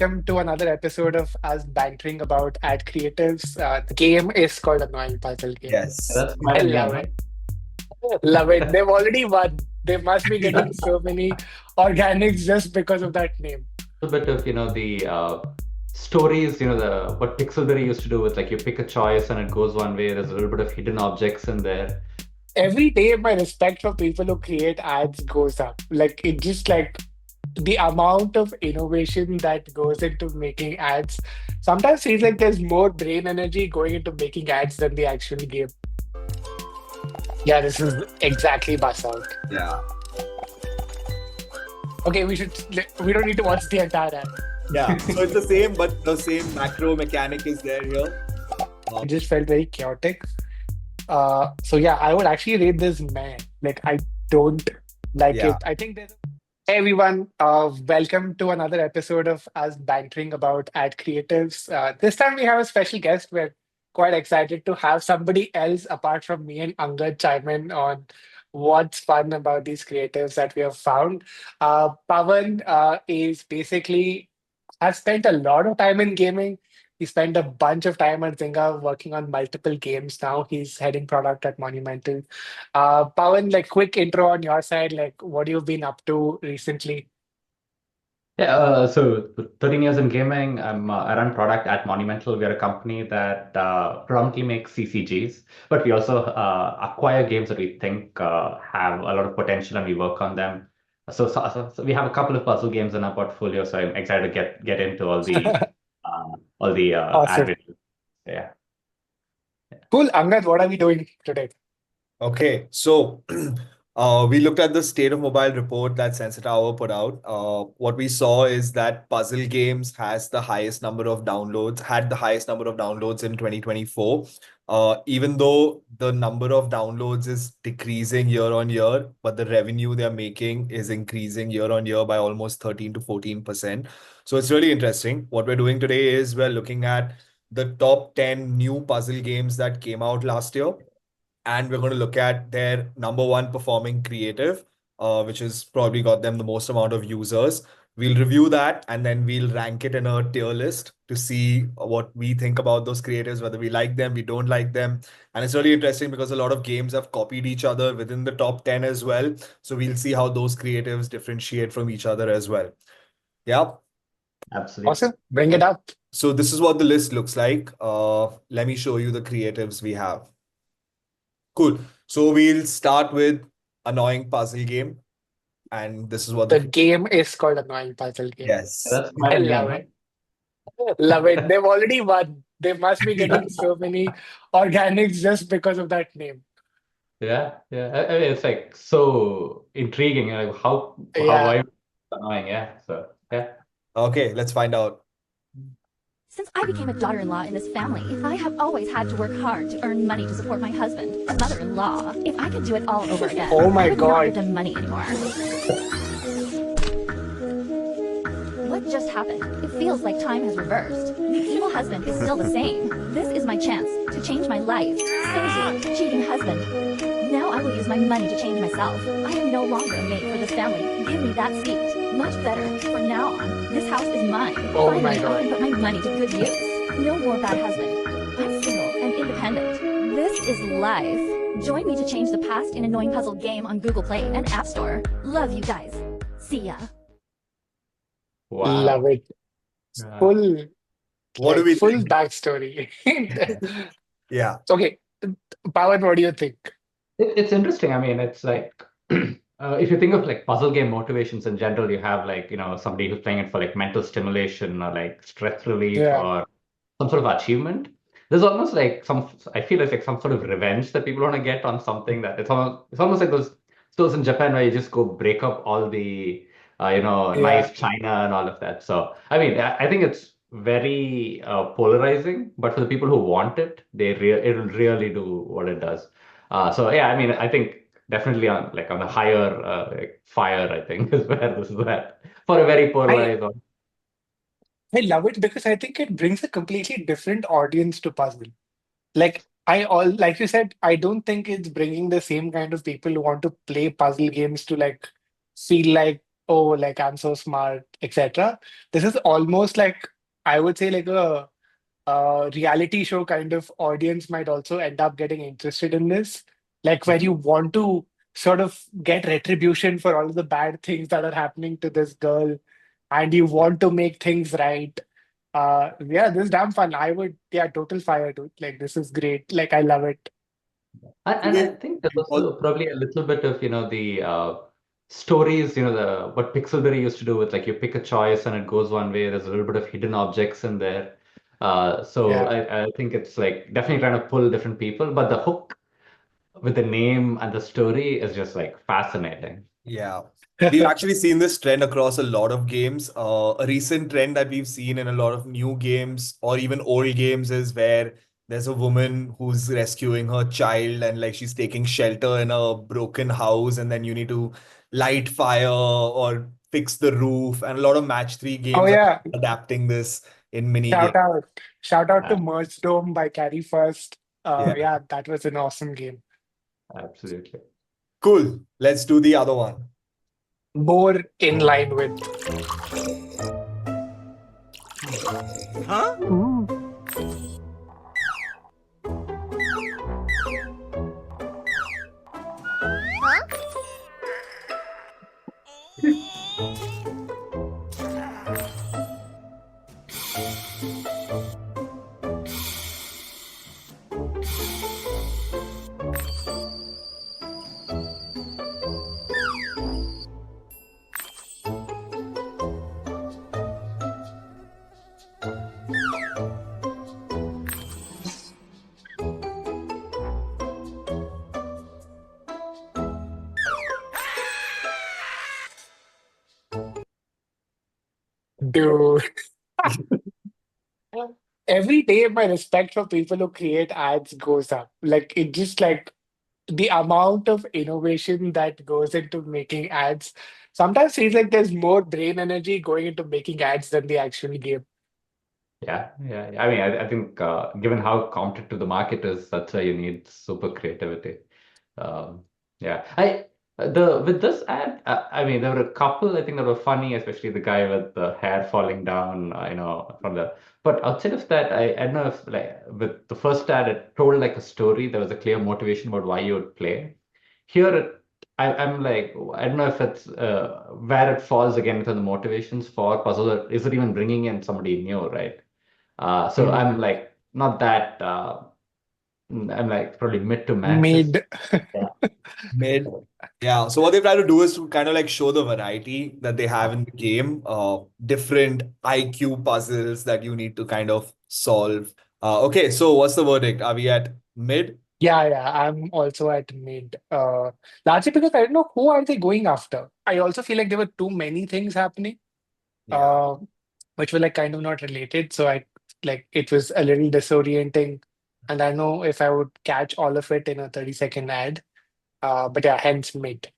welcome to another episode of us bantering about ad creatives. The game is called Annoying Puzzle Game. Yes. That's quite I a game, love huh? it. Love it. They've already won. They must be getting so many organics just because of that name. A bit of, the stories, the what Pixelberry used to do with like you pick a choice and it goes one way. There's a little bit of hidden objects in there. Every day, my respect for people who create ads goes up. Like, it just like the amount of innovation that goes into making ads sometimes feels like there's more brain energy going into making ads than the actual game. Yeah, this is exactly bus out. Yeah. Okay, we don't need to watch the entire ad. Yeah. So it's the same, but the same macro mechanic is there here. It just felt very chaotic. So yeah, I would actually rate this meh. Like I don't like Yeah. it. I think there's Hey everyone, welcome to another episode of us bantering about ad creatives. This time we have a special guest. We're quite excited to have somebody else apart from me and Angad chime in on what's fun about these creatives that we have found. Pawan is basically has spent a lot of time in gaming. He spent a bunch of time at Zynga working on multiple games. Now he's heading product at Monumental. Pawan, like quick intro on your side, like what you've been up to recently. Yeah, so 13 years in gaming. I run product at Monumental. We are a company that predominantly makes CCGs, but we also acquire games that we think have a lot of potential and we work on them. So we have a couple of puzzle games in our portfolio. So I'm excited to get into all the ad Awesome. videos. Yeah. Cool. Angad, what are we doing today? Okay. So we looked at the State of Mobile report that Sensor Tower put out. What we saw is that puzzle games had the highest number of downloads in 2024. Even though the number of downloads is decreasing year on year, but the revenue they're making is increasing year on year by almost 13 to 14%. So it's really interesting. What we're doing today is we're looking at the top 10 new puzzle games that came out last year, and we're going to look at their number one performing creative, which has probably got them the most amount of users. We'll review that and then we'll rank it in a tier list to see what we think about those creatives, whether we like them, we don't like them. And it's really interesting because a lot of games have copied each other within the top 10 as well. So we'll see how those creatives differentiate from each other as well. Yeah. Absolutely. Awesome. Bring it up. So this is what the list looks like. Let me show you the creatives we have. Cool. So we'll start with Annoying Puzzle Game. And this is what The game is called Annoying Puzzle Game. Yes. That's I quite a game, love huh? it. Love it. They've already won. They must be getting so many organics just because of that name. Yeah, yeah. I mean, it's like so intriguing. Like Yeah. why it's annoying? Yeah. So yeah. Okay, let's find out. Since I became a daughter-in-law in this family, I have always had to work hard to earn money to support my husband, a mother-in-law. If I could do it all over again, Oh my I would not God. give them money anymore. What just happened? It feels like time has reversed. The evil husband is still the same. This is my chance to change my life. Stingy, cheating husband. Now I will use my money to change myself. I am no longer a mate for this family. Give me that seat. Much better. From now on, this house is mine. Oh my Finally, I God. can put my money to good use. No more bad husband. I'm single and independent. This is life. Join me to change the past in Annoying Puzzle Game on Google Play and App Store. Love you guys. See ya. Love Wow. it. Yeah. Full, What do like we full think? backstory. Yeah. Okay. Pawan, what do you think? It's interesting. I mean, it's like if you think of like puzzle game motivations in general, you have like, somebody who's playing it for like mental stimulation or like stress relief Yeah. or some sort of achievement. There's almost like I feel it's like some sort of revenge that people want to get on something that it's almost like those stores in Japan where you just go break up all the, Yeah. nice china and all of that. So, I mean, I think it's very polarizing, but for the people who want it, it'll really do what it does. So yeah, I mean, I think definitely on a higher like fire, I think is where this is at for a very I polarized audience. I love it because I think it brings a completely different audience to puzzle. Like you said, I don't think it's bringing the same kind of people who want to play puzzle games to like feel like, oh, like I'm so smart, etc. This is almost like, I would say, like a reality show kind of audience might also end up getting interested in this, like where you want to sort of get retribution for all of the bad things that are happening to this girl, and you want to make things right. Yeah, this is damn fun. I would, yeah, total fire, dude. Like, this is great. Like, I love it. And I think there's also probably a little bit of, the stories, the what Pixelberry used to do with like you pick a choice and it goes one way. There's a little bit of hidden objects in there. So Yeah. I think it's like definitely trying to pull different people, but the hook with the name and the story is just like fascinating. Yeah. We've actually seen this trend across a lot of games. A recent trend that we've seen in a lot of new games or even old games is where there's a woman who's rescuing her child and like she's taking shelter in a broken house, and then you need to light fire or fix the roof. And a lot of match three Oh, games are yeah. adapting this in mini Shout games. out. Shout out to Uh, Merge Dome by Carry First. Yeah. Yeah, that was an awesome game. Absolutely. Cool. Let's do the other one. More in line with. Ooh. Dude. Every day, my respect for people who create ads goes up. Like, it just like the amount of innovation that goes into making ads sometimes feels like there's more brain energy going into making ads than the actual game. Yeah. I mean, I think given how competitive the market is, that's why you need super creativity. Um, yeah, I the with this ad, I mean, there were a couple I think that were funny, especially the guy with the hair falling down, from the. But outside of that, I don't know if like with the first ad, it told like a story. There was a clear motivation about why you would play. Here, I'm like, I don't know if it's where it falls again within the motivations for puzzle. Or is it even bringing in somebody new, right? So I'm Mm. like not that. I'm like probably mid to max. Made. Yeah. Mid. Yeah. So what they try to do is to kind of like show the variety that they have in the game, different IQ puzzles that you need to kind of solve. Okay, so what's the verdict? Are we at mid? Yeah, I'm also at mid. Largely because I don't know who are they going after. I also feel like there were too many things happening, Yeah. uh, which were like kind of not related. So I like it was a little disorienting, and I know if I would catch all of it in a 30-second ad. But yeah, hence mid.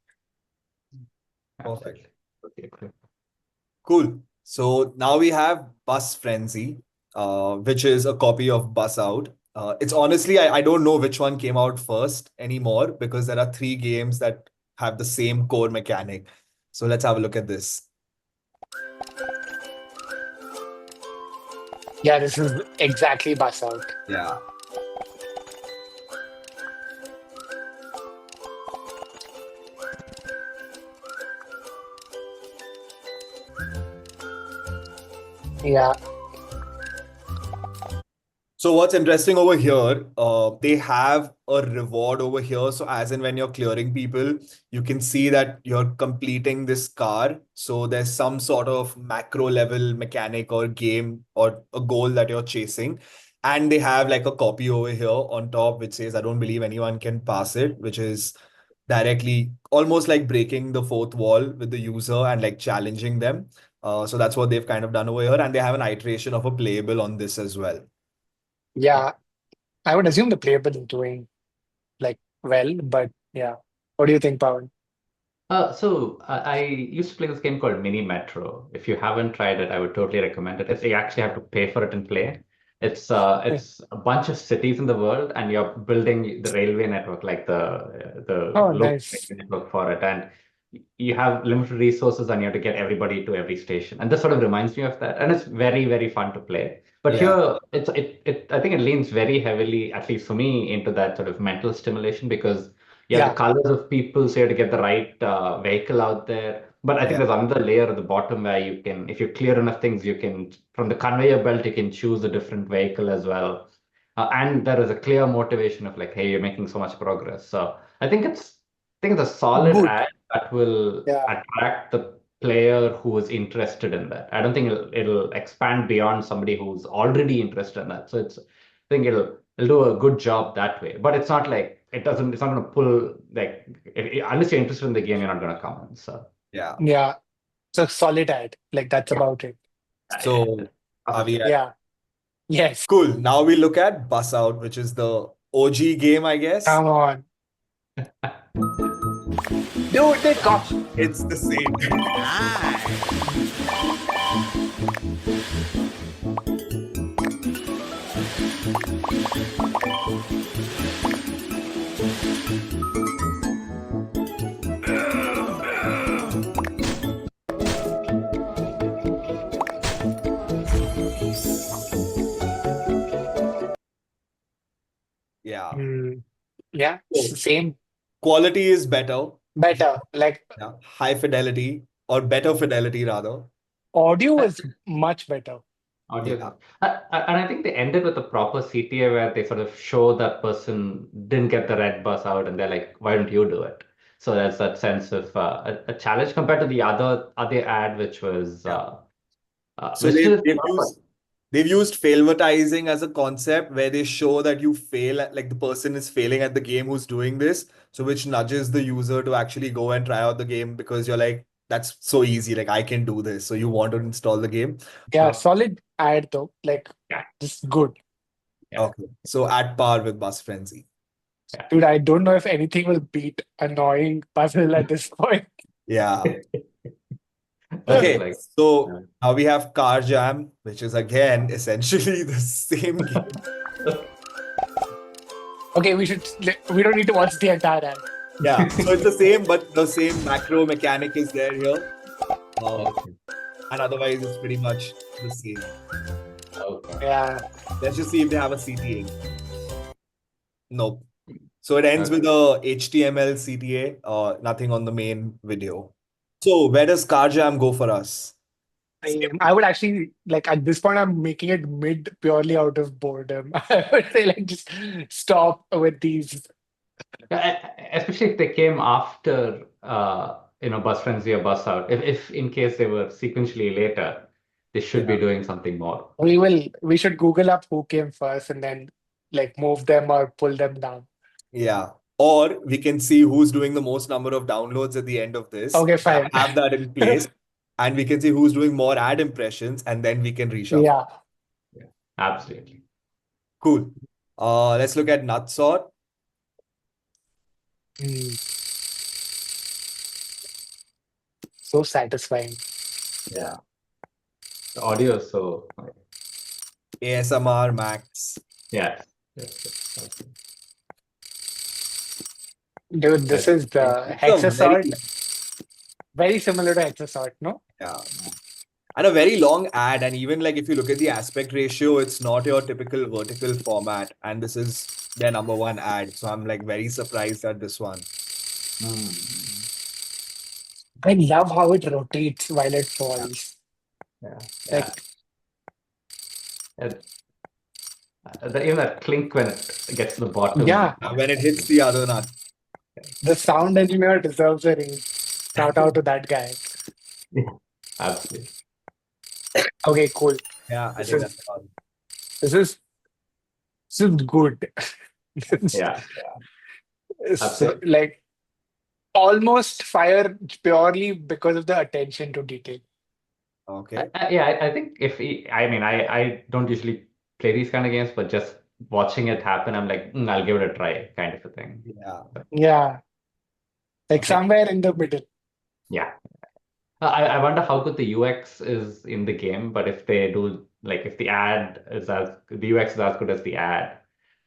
Perfect. Okay, cool. Cool. So now we have Bus Frenzy, which is a copy of Bus Out. It's honestly, I don't know which one came out first anymore because there are three games that have the same core mechanic. So let's have a look at this. Yeah, this is exactly bus out. Yeah. Yeah, So what's interesting over here, they have a reward over here. So as in when you're clearing people, you can see that you're completing this car. So there's some sort of macro level mechanic or game or a goal that you're chasing. And they have like a copy over here on top, which says, I don't believe anyone can pass it, which is directly almost like breaking the fourth wall with the user and like challenging them. So that's what they've kind of done over here. And they have an iteration of a playable on this as well. Yeah. yeah. I would assume the playable is doing like well, but yeah. What do you think, Pawan? So I used to play this game called Mini Metro. If you haven't tried it, I would totally recommend it. You actually have to pay for it and play. It's a bunch of cities in the world, and you're building the railway network, like the Oh, local nice. railway network for it. And you have limited resources and you have to get everybody to every station. And this sort of reminds me of that. And it's very, very fun to play. But Yeah. here, I think it leans very heavily, at least for me, into that sort of mental stimulation because you have the Yeah. colors of people, so you have to get the right vehicle out there. But I think Yeah. there's another layer at the bottom where you can, if you clear enough things, you can, from the conveyor belt, you can choose a different vehicle as well. And there is a clear motivation of like, hey, you're making so much progress. So I think it's a solid Good. ad that will Yeah. attract the player who is interested in that. I don't think it'll expand beyond somebody who's already interested in that. So I think it'll do a good job that way. But it's not like it's not gonna pull like unless you're interested in the game, you're not gonna come in. So Yeah. Yeah. So solid ad. Like that's about it. So are we at Yeah. Yes. cool? Now we look at Bus Out, which is the OG game, I guess. Come on. Dude, they got It's the same. Yeah. Yeah. So Same. quality is better. Better. Like Yeah. High fidelity or better fidelity rather. audio is much better. audio. Yeah. And I think they ended with a proper CTA where they sort of show that person didn't get the red bus out and they're like, why don't you do it? So there's that sense of a challenge compared to the other ad, which was Yeah. So which they've, is they've used they've used failvertising as a concept where they show that you fail at, like the person is failing at the game who's doing this, so which nudges the user to actually go and try out the game because you're like, that's so easy, like I can do this. So you want to install the game. Yeah. Solid ad though. Like Yeah. just good. Yeah. Okay. So at par with Bus Frenzy. Dude, I don't know if anything will beat annoying puzzle at this point. Yeah. That's Okay. like So now we have Car Jam, which is again essentially the same game. Okay, we don't need to watch the entire ad. Yeah. So it's the same, but the same macro mechanic is there here. And otherwise it's pretty much the same. okay. Yeah. Let's just see if they have a CTA. Nope. So it ends with a HTML CTA, nothing on the main video. So where does Car Jam go for us? I would actually like at this point I'm making it mid purely out of boredom. I would say like just stop with these. Especially if they came after Bus Frenzy or Bus Out. If in case they were sequentially later, they should be doing something more. We should Google up who came first and then like move them or pull them down. Yeah. Or we can see who's doing the most number of downloads at the end of this. Okay, fine. Have that in place. And we can see who's doing more ad impressions and then we can reshuffle. Yeah. Absolutely. Cool. Let's look at Nutsort. So satisfying. Yeah. The audio is so ASMR Max. yeah. Dude, this is the Hexasort. Very similar to Hexasort, no? Yeah. And a very long ad. And even like if you look at the aspect ratio, it's not your typical vertical format. And this is their number one ad. So I'm like very surprised at this one. I love how it rotates while it falls. Yeah. Like, Even that clink when it gets to the bottom. yeah, When it hits the other nut. the sound engineer deserves a ring. Shout out to that guy. Absolutely. Okay, cool. Yeah, I This think is- that's fun. This is good. Yeah. So, Absolutely. like almost fire purely because of the attention to detail. Okay. I think I don't usually play these kind of games, but just watching it happen, I'm like, I'll give it a try, kind of a thing. Yeah. Yeah. Like Okay. somewhere in the middle. Yeah. I wonder how good the UX is in the game, but if they do, like, if the UX is as good as the ad,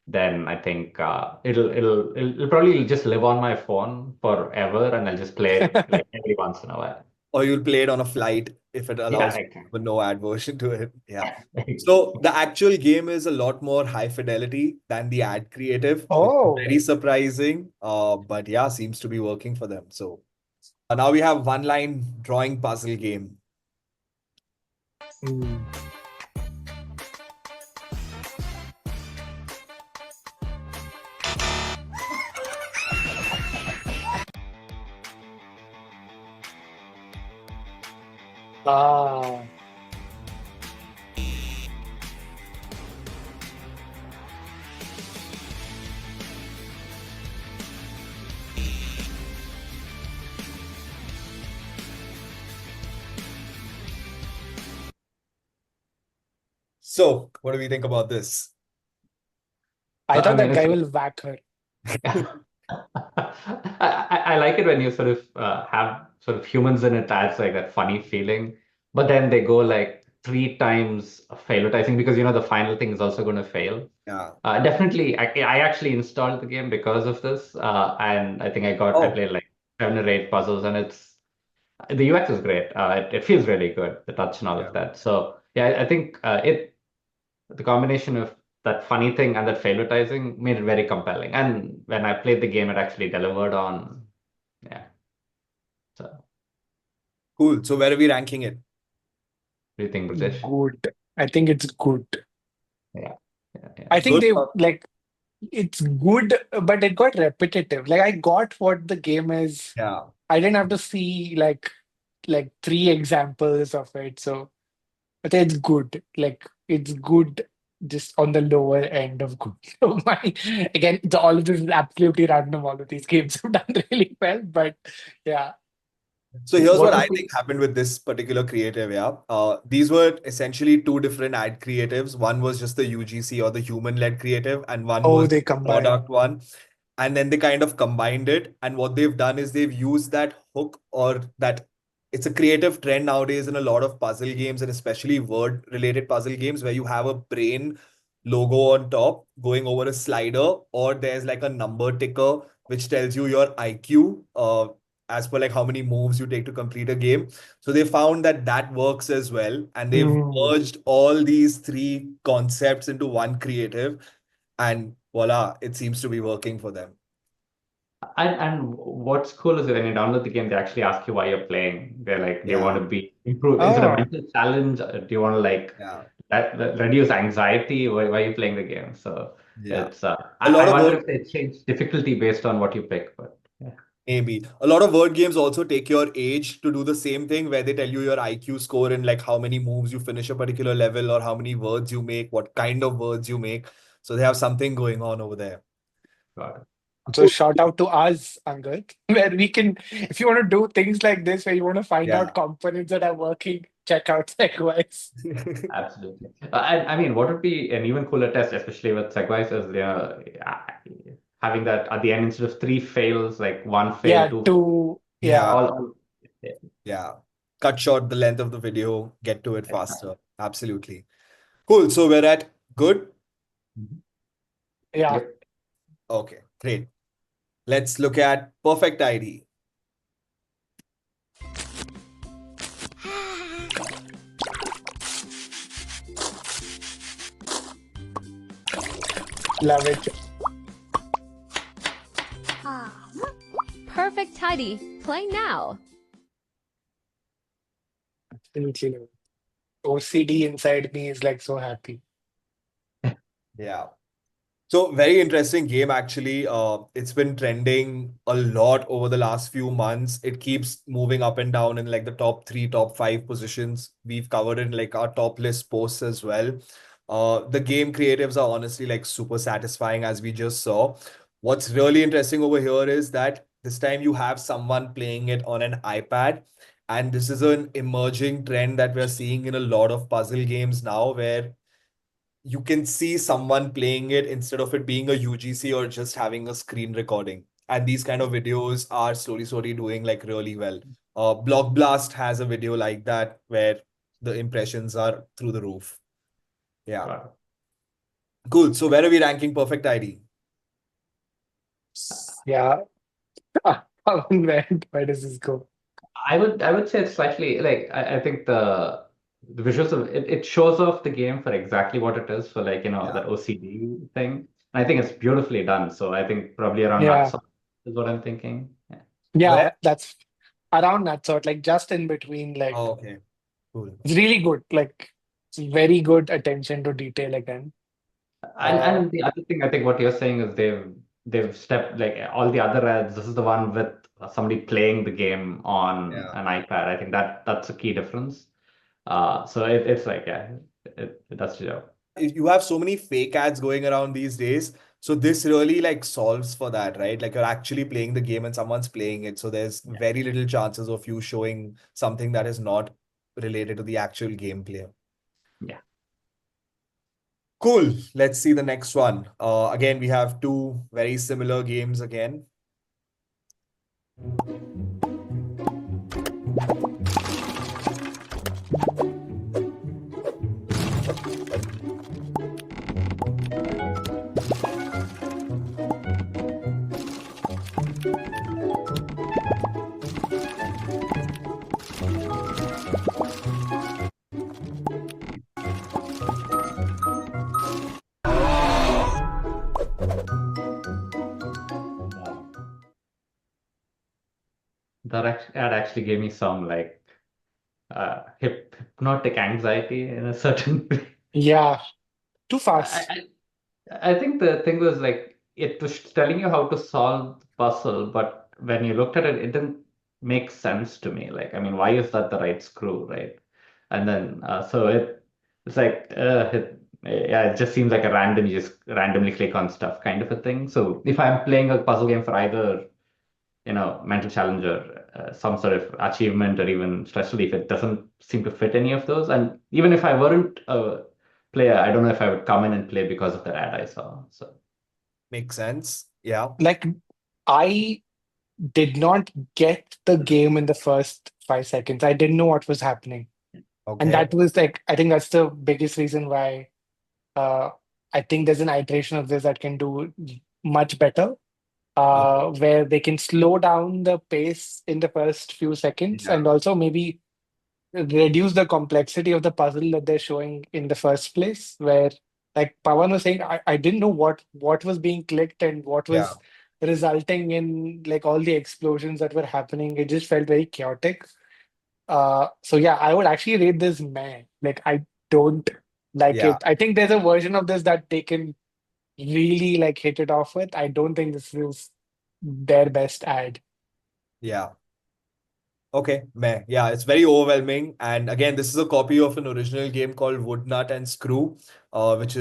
then I think it'll probably just live on my phone forever, and I'll just play it like every once in a while. Or you'll play it on a flight if it Yeah, allows exactly. a no ad version to it. Yeah. So the actual game is a lot more high fidelity than the ad creative, which is Oh. very surprising. But yeah, seems to be working for them. So now we have one line drawing puzzle game. Mm. Ah. So what do we think about this? I I thought mean, that guy it's will whack her. I like it when you sort of have sort of humans in it adds like that funny feeling, but then they go like three times failorizing because the final thing is also going to fail. Yeah. Definitely, I actually installed the game because of this, and I think I Oh, played like 7 or 8 puzzles, and the UX is great. It feels really good, the touch and all yeah. of that. So yeah, I think the combination of that funny thing and that favoritizing made it very compelling. And when I played the game, it actually delivered on, yeah. So, what Cool. So where are we ranking it? do you think, British? Good. I think it's good. Yeah, yeah, yeah. I think Good. they like it's good, but it got repetitive. Like I got what the game is. Yeah. I didn't have to see like three examples of it. So I think it's good. Like it's good just on the lower end of good. So again, all of this is absolutely random. All of these games have done really well, but yeah. So here's what What I would think be, happened with this particular creative. Yeah. These were essentially two different ad creatives. One was just the UGC or the human-led creative, and one Oh, was they the combine. product one. And then they kind of combined it. And what they've done is they've used that hook or that it's a creative trend nowadays in a lot of puzzle games and especially word-related puzzle games where you have a brain logo on top going over a slider, or there's like a number ticker which tells you your IQ. As per like how many moves you take to complete a game. So they found that that works as well, and they've Mm. merged all these three concepts into one creative, and voila, it seems to be working for them. and what's cool is that when you download the game, they actually ask you why you're playing. They're like, do you want Yeah, to be improve? Is it a Oh, mental challenge? Do you want to like yeah, reduce anxiety? Why are you playing the game? So yeah. it's A lot I of wonder word, if they change difficulty based on what you pick, but yeah. maybe a lot of word games also take your age to do the same thing, where they tell you your IQ score and like how many moves you finish a particular level, or how many words you make, what kind of words you make. So they have something going on over there. Got it. so shout out to us, Angad, where we can, if you want to do things like this, where you want to find Yeah. out components that are working, check out Segwise. Absolutely. And I mean, what would be an even cooler test, especially with Segwise, is having that at the end instead of 3 fails, like 1 fail, Yeah, 2 fail, to, Yeah, yeah, all yeah, yeah. Cut short the length of the video, get to it exactly. faster. Absolutely. Cool. So we're at good. Mhm. yeah, Yep. Okay, great. Let's look at perfect ID. love it. Perfect tidy. Play now. Absolutely love it. OCD inside me is like so happy. Yeah. So very interesting game actually. It's been trending a lot over the last few months. It keeps moving up and down in like the top three, top five positions. We've covered it in like our top list posts as well. The game creatives are honestly like super satisfying as we just saw. What's really interesting over here is that this time you have someone playing it on an iPad. And this is an emerging trend that we're seeing in a lot of puzzle games now, where you can see someone playing it instead of it being a UGC or just having a screen recording. And these kind of videos are slowly doing like really well. Block Blast has a video like that where the impressions are through the roof. Yeah, Got it. Cool. So where are we ranking Perfect ID? Yeah. Where does this go? I would say it's slightly like I think the visuals of it shows off the game for exactly what it is for like Yeah. that OCD thing. And I think it's beautifully done. So I think probably around Yeah. nuts is what I'm thinking. Yeah. Where? Yeah, that's around that sort, like just in between, Oh, like okay. Cool. it's really good. Like it's very good attention to detail again. And Uh and the other thing I think what you're saying is they've stepped like all the other ads. This is the one with somebody playing the game on Yeah. an iPad. I think that's a key difference. So it's like yeah, it does the job. You have so many fake ads going around these days. So this really like solves for that, right? Like you're actually playing the game and someone's playing it. So there's Yeah. very little chances of you showing something that is not related to the actual gameplay. Yeah. Cool. Let's see the next one. Again, we have two very similar games again. That actually gave me some like hypnotic anxiety in a certain way. yeah, too fast. I, I think the thing was like it was telling you how to solve the puzzle, but when you looked at it, it didn't make sense to me. Like, I mean, why is that the right screw, right? And then so it's like yeah, it just seems like a random you just randomly click on stuff kind of a thing. So if I'm playing a puzzle game for either mental challenge or some sort of achievement or even stress relief, it doesn't seem to fit any of those. And even if I weren't a player, I don't know if I would come in and play because of that ad I saw. So Makes sense. Yeah. Like I did not get the game in the first 5 seconds. I didn't know what was happening. And Okay. that was like, I think that's the biggest reason why uh, I think there's an iteration of this that can do much better, Okay. where they can slow down the pace in the first few seconds Yeah. and also maybe reduce the complexity of the puzzle that they're showing in the first place. Where, like Pawan was saying, I didn't know what was being clicked and what Yeah. was resulting in like all the explosions that were happening. It just felt very chaotic. So yeah, I would actually rate this meh. Like I don't like Yeah. it. I think there's a version of this that they can really like hit it off with. I don't think this is their best ad. Yeah. Okay, meh. Yeah, it's very overwhelming. And again, this is a copy of an original game called Wood Nut and Screw, which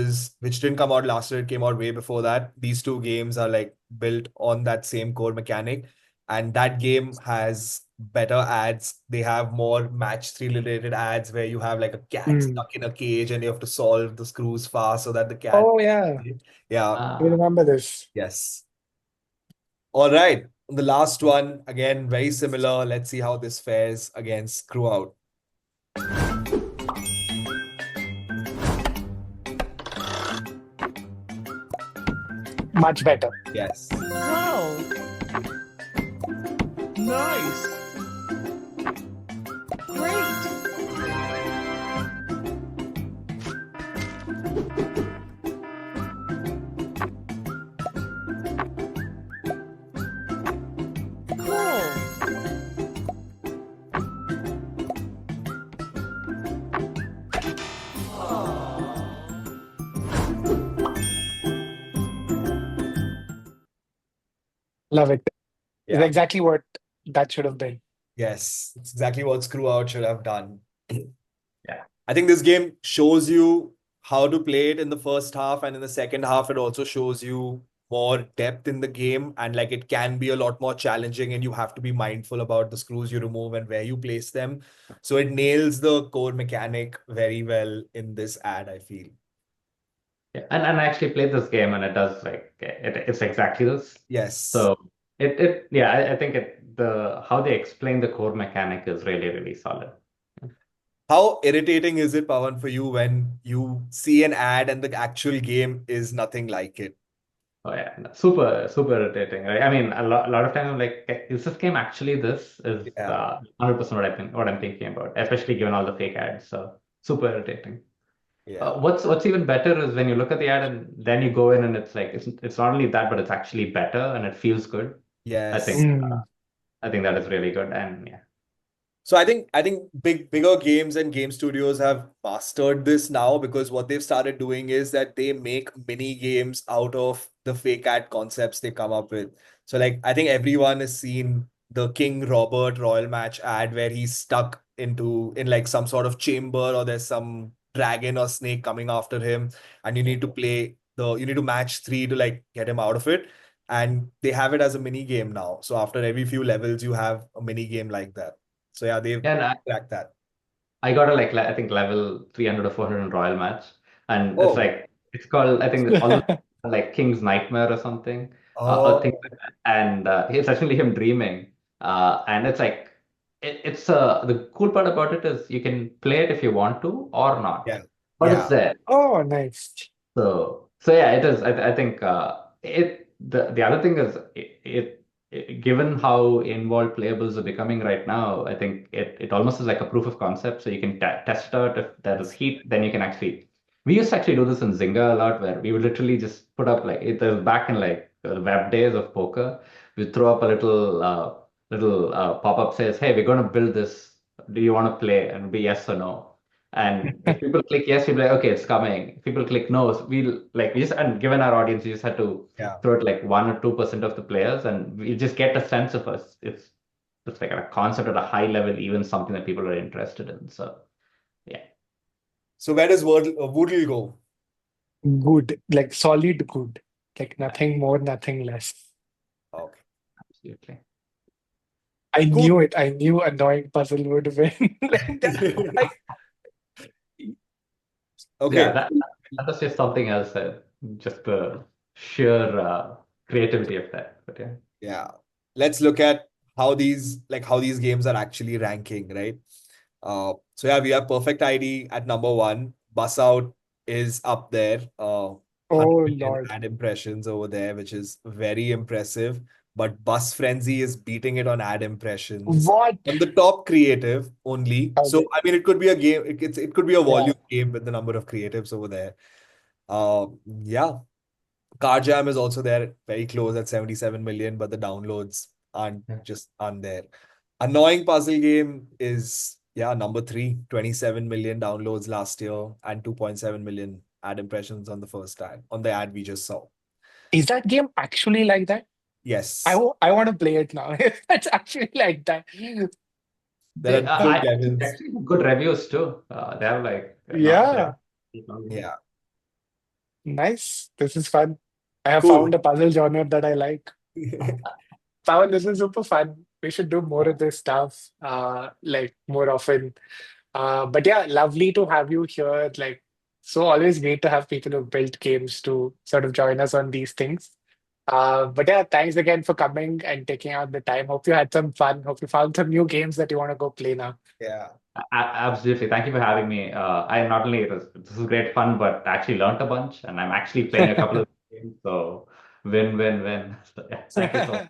didn't come out last year. It came out way before that. These two games are like built on that same core mechanic, and that game has better ads. They have more match three related ads where you have like a cat Hmm. stuck in a cage and you have to solve the screws fast so that the cat. Oh yeah, Yeah. I uh, remember this. Yes. All right. The last one, again, very similar. Let's see how this fares against Screw Out. Much better. Yes. Wow. Nice. Great. Cool. Love it. It's Yeah. exactly what that should have been. Yes. It's exactly what Screw Out should have done. yeah. I think this game shows you how to play it in the first half, and in the second half, it also shows you more depth in the game. And like it can be a lot more challenging, and you have to be mindful about the screws you remove and where you place them. So it nails the core mechanic very well in this ad, I feel. Yeah. And I actually played this game and it does like it's exactly this. Yes. So it yeah, I think the how they explain the core mechanic is really, really solid. How irritating is it, Pawan, for you when you see an ad and the actual game is nothing like it? Oh yeah, no, super irritating, right? I mean, a lot of times I'm like, is this game actually this? Is Yeah, 100% what I'm thinking about, especially given all the fake ads. So super irritating. yeah, What's even better is when you look at the ad and then you go in and it's like it's not only that, but it's actually better and it feels good. I yes. think Mm. I think that is really good. And yeah, So I think bigger games and game studios have mastered this now because what they've started doing is that they make mini games out of the fake ad concepts they come up with. So like I think everyone has seen the King Robert Royal Match ad where he's stuck in like some sort of chamber or there's some dragon or snake coming after him and you need to match three to like get him out of it. And they have it as a mini game now. So after every few levels, you have a mini game like that. So yeah, they've and cracked that. I got a like I think level 300 or 400 in Royal Match, and it's Oh, like it's called I think all those like King's Nightmare or something, or things oh, like that. And it's actually him dreaming, and it's like it's the cool part about it is you can play it if you want to or not, yeah, but it's yeah, there. Oh, nice. So yeah, it is. I think the other thing is given how involved playables are becoming right now, I think it almost is like a proof of concept. So you can test it out if there is heat, then you can actually. We used to actually do this in Zynga a lot, where we would literally just put up like it was back in like the web days of poker. We throw up a little pop-up says, "Hey, we're going to build this. Do you want to play?" And it'll be yes or no. And if people click yes, we'll be like, okay, it's coming. If people click no, we'll like we just and given our audience, we just had to yeah. throw it like 1 or 2% of the players, and we just get a sense of us. It's like a concept at a high level, even something that people are interested in. So yeah, So where does Woodle go? Good, like solid good. Like yeah, nothing more, nothing less. Okay, absolutely. I cool. knew it. I knew annoying puzzle would win. Like that, I, Yeah, Okay, that's just something else. Just the sheer creativity of that. But yeah. yeah. Let's look at how these games are actually ranking, right? So yeah, we have Perfect ID at number one. Bus Out is up there. 100 oh million Lord. ad impressions over there, which is very impressive. But Bus Frenzy is beating it on ad impressions. What? On the top creative only. So Okay. I mean, it could be a game. It could be a Yeah. volume game with the number of creatives over there. Yeah. Car Jam is also there, very close at 77 million, but the downloads aren't there. Annoying Puzzle Game is number three, 27 million downloads last year and 2.7 million ad impressions on the first ad on the ad we just saw. Is that game actually like that? Yes, I want to play it now. If it's actually like that. there are They, different I levels. actually have good reviews too. They have like not they have. Yeah. Yeah, Nice. This is fun. I have cool. found a puzzle genre that I like. Pawan, this is super fun. We should do more of this stuff, like more often. But yeah, lovely to have you here. Like, so always great to have people who built games to sort of join us on these things. But yeah, thanks again for coming and taking out the time. Hope you had some fun. Hope you found some new games that you want to go play now. Yeah. Absolutely. Thank you for having me. I not only this is great fun, but I actually learned a bunch, and I'm actually playing a couple of games. So win, win, win. So yeah, thank you so much.